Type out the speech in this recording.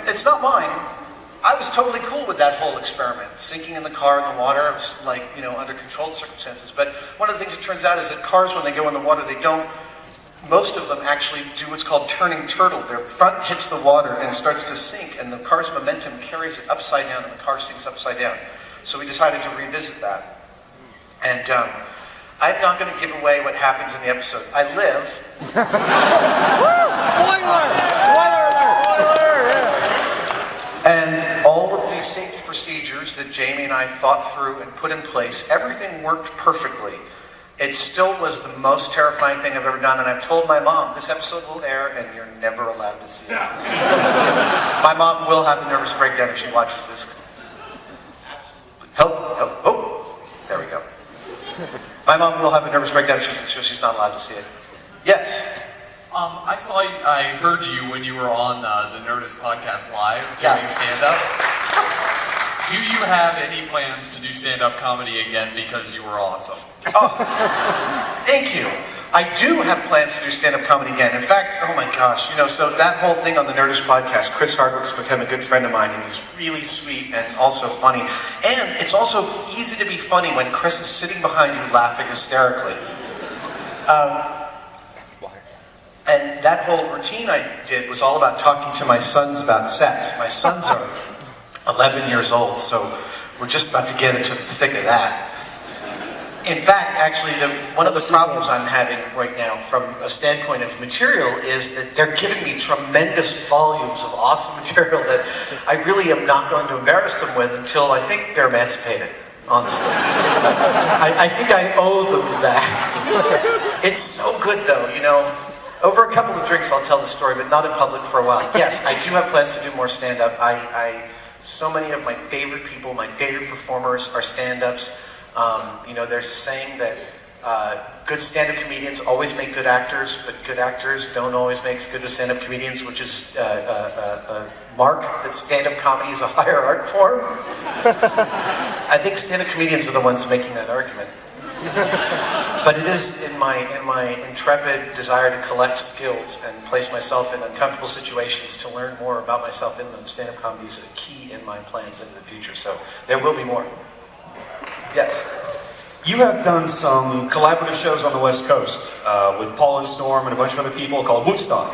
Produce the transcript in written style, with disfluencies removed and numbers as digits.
it's not mine. I was totally cool with that whole experiment. Sinking in the car in the water, I was like, under controlled circumstances. But one of the things it turns out is that cars, when they go in the water, most of them actually do what's called turning turtle. Their front hits the water and starts to sink, and the car's momentum carries it upside down, and the car sinks upside down. So we decided to revisit that. And I'm not going to give away what happens in the episode. I live. And all of these safety procedures that Jamie and I thought through and put in place, everything worked perfectly. It still was the most terrifying thing I've ever done, and I've told my mom, this episode will air and you're never allowed to see it. My mom will have a nervous breakdown if she watches this. Help, oh, there we go. My mom will have a nervous breakdown if she's not allowed to see it. Yes? I heard you when you were on the Nerdist podcast live doing stand-up. Do you have any plans to do stand-up comedy again because you were awesome? Oh, thank you. I do have plans to do stand-up comedy again. In fact, oh my gosh, so that whole thing on the Nerdist podcast, Chris Hardwick's become a good friend of mine, and he's really sweet and also funny. And it's also easy to be funny when Chris is sitting behind you laughing hysterically. And that whole routine I did was all about talking to my sons about sex. My sons are 11 years old, so we're just about to get into the thick of that. In fact, actually, one of the problems I'm having right now from a standpoint of material is that they're giving me tremendous volumes of awesome material that I really am not going to embarrass them with until I think they're emancipated, honestly. I think I owe them that. It's so good, though, Over a couple of drinks, I'll tell the story, but not in public for a while. Yes, I do have plans to do more stand-up. So many of my favorite people, my favorite performers are stand-ups. There's a saying that good stand-up comedians always make good actors, but good actors don't always make good stand-up comedians, which is a mark that stand-up comedy is a higher art form. I think stand-up comedians are the ones making that argument. But it is in my intrepid desire to collect skills and place myself in uncomfortable situations to learn more about myself in them. Stand-up comedy is a key in my plans into the future, so there will be more. Yes? You have done some collaborative shows on the West Coast with Paul and Storm and a bunch of other people called Woodstock.